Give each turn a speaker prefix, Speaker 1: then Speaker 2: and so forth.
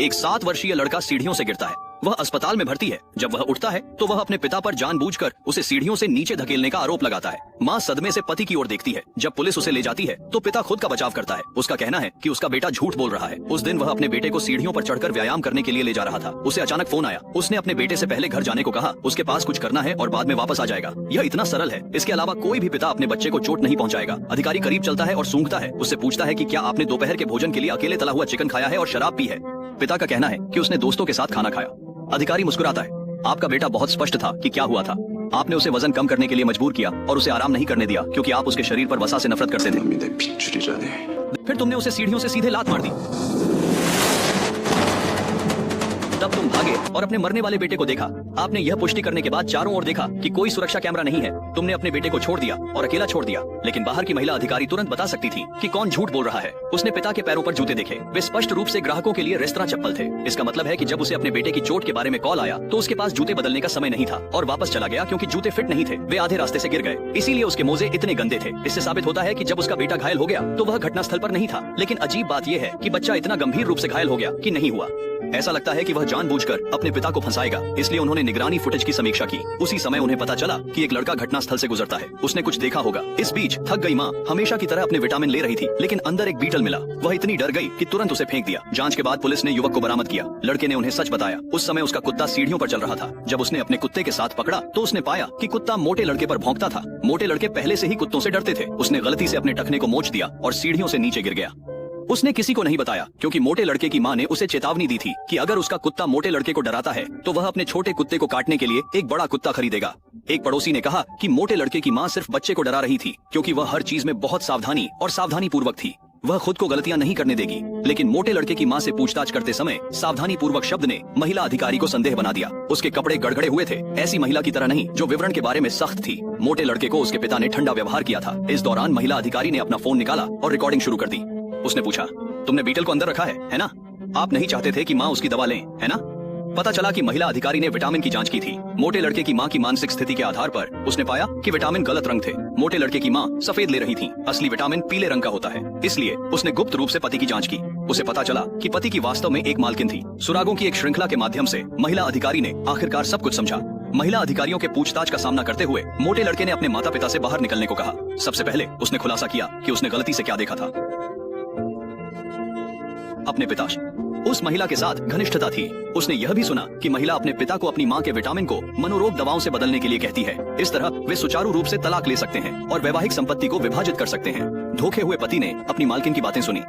Speaker 1: एक 7 वर्षीय लड़का सीढ़ियों से गिरता है। वह अस्पताल में भर्ती है। जब वह उठता है तो वह अपने पिता पर जानबूझकर उसे सीढ़ियों से नीचे धकेलने का आरोप लगाता है। माँ सदमे से पति की ओर देखती है। जब पुलिस उसे ले जाती है तो पिता खुद का बचाव करता है। उसका कहना है कि उसका बेटा झूठ बोल रहा है। उस दिन वह अपने बेटे को सीढ़ियों पर चढ़कर व्यायाम करने के लिए ले जा रहा था। उसे अचानक फोन आया। उसने अपने बेटे से पहले घर जाने को कहा। उसके पास कुछ करना है और बाद में वापस आ जाएगा। यह इतना सरल है। इसके अलावा कोई भी पिता अपने बच्चे को चोट नहीं पहुंचाएगा। अधिकारी करीब चलता है और सूंघता है। उससे पूछता है कि क्या आपने दोपहर के भोजन के लिए अकेले तला हुआ चिकन खाया है और शराब पी है। पिता का कहना है कि उसने दोस्तों के साथ खाना खाया। अधिकारी मुस्कुराता है। आपका बेटा बहुत स्पष्ट था कि क्या हुआ था। आपने उसे वजन कम करने के लिए मजबूर किया और उसे आराम नहीं करने दिया क्योंकि आप उसके शरीर पर वसा से नफरत करते थे। फिर तुमने उसे सीढ़ियों से सीधे लात मार दी। तब तुम भागे और अपने मरने वाले बेटे को देखा। आपने यह पुष्टि करने के बाद चारों ओर देखा कि कोई सुरक्षा कैमरा नहीं है। तुमने अपने बेटे को छोड़ दिया और अकेला छोड़ दिया। लेकिन बाहर की महिला अधिकारी तुरंत बता सकती थी कि कौन झूठ बोल रहा है। उसने पिता के पैरों पर जूते देखे। वे स्पष्ट रूप से ग्राहकों के लिए रेस्तरां चप्पल थे। इसका मतलब है कि जब उसे अपने बेटे की चोट के बारे में कॉल आया तो उसके पास जूते बदलने का समय नहीं था और वापस चला गया क्योंकि जूते फिट नहीं थे। वे आधे रास्ते से गिर गए, इसीलिए उसके मोजे इतने गंदे थे। इससे साबित होता है कि जब उसका बेटा घायल हो गया तो वह घटनास्थल पर नहीं था। लेकिन अजीब बात यह है कि बच्चा इतना गंभीर रूप से घायल हो गया कि नहीं हुआ। ऐसा लगता है कि वह जानबूझकर अपने पिता को फंसाएगा, इसलिए उन्होंने निगरानी फुटेज की समीक्षा की। उसी समय उन्हें पता चला कि एक लड़का घटनास्थल से गुजरता है। उसने कुछ देखा होगा। इस बीच थक गई माँ हमेशा की तरह अपने विटामिन ले रही थी, लेकिन अंदर एक बीटल मिला। वह इतनी डर गई कि तुरंत उसे फेंक दिया। जांच के बाद पुलिस ने युवक को बरामद किया। लड़के ने उन्हें सच बताया। उस समय उसका कुत्ता सीढ़ियों पर चल रहा था। जब उसने अपने कुत्ते के साथ पकड़ा तो उसने पाया कि कुत्ता मोटे लड़के पर भौंकता था। मोटे लड़के पहले से ही कुत्तों से डरते थे। उसने गलती से अपने टखने को मोच दिया और सीढ़ियों से नीचे गिर गया। उसने किसी को नहीं बताया क्योंकि मोटे लड़के की माँ ने उसे चेतावनी दी थी कि अगर उसका कुत्ता मोटे लड़के को डराता है तो वह अपने छोटे कुत्ते को काटने के लिए एक बड़ा कुत्ता खरीदेगा। एक पड़ोसी ने कहा कि मोटे लड़के की माँ सिर्फ बच्चे को डरा रही थी क्योंकि वह हर चीज में बहुत सावधानी और सावधानी पूर्वक थी। वह खुद को गलतियां नहीं करने देगी। लेकिन मोटे लड़के की माँ से पूछताछ करते समय सावधानी पूर्वक शब्द ने महिला अधिकारी को संदेह बना दिया। उसके कपड़े गड़गड़े हुए थे, ऐसी महिला की तरह नहीं जो विवरण के बारे में सख्त थी। मोटे लड़के को उसके पिता ने ठंडा व्यवहार किया था। इस दौरान महिला अधिकारी ने अपना फोन निकाला और रिकॉर्डिंग शुरू कर दी। उसने पूछा, तुमने बीटल को अंदर रखा है ना? आप नहीं चाहते थे कि माँ उसकी दवा लें, है ना? पता चला कि महिला अधिकारी ने विटामिन की जांच की थी। मोटे लड़के की माँ की मानसिक स्थिति के आधार पर उसने पाया कि विटामिन गलत रंग थे। मोटे लड़के की माँ सफेद ले रही थी, असली विटामिन पीले रंग का होता है। इसलिए उसने गुप्त रूप से पति की जांच की। उसे पता चला कि पति की वास्तव में एक मालकिन थी। सुरागों की एक श्रृंखला के माध्यम से महिला अधिकारी ने आखिरकार सब कुछ समझा। महिला अधिकारियों के पूछताछ का सामना करते हुए मोटे लड़के ने अपने माता पिता से बाहर निकलने को कहा। सबसे पहले उसने खुलासा किया कि उसने गलती से क्या देखा था। अपने पिता उस महिला के साथ घनिष्ठता थी। उसने यह भी सुना कि महिला अपने पिता को अपनी माँ के विटामिन को मनोरोग दवाओं से बदलने के लिए कहती है। इस तरह वे सुचारू रूप से तलाक ले सकते हैं और वैवाहिक संपत्ति को विभाजित कर सकते हैं। धोखे हुए पति ने अपनी मालकिन की बातें सुनी।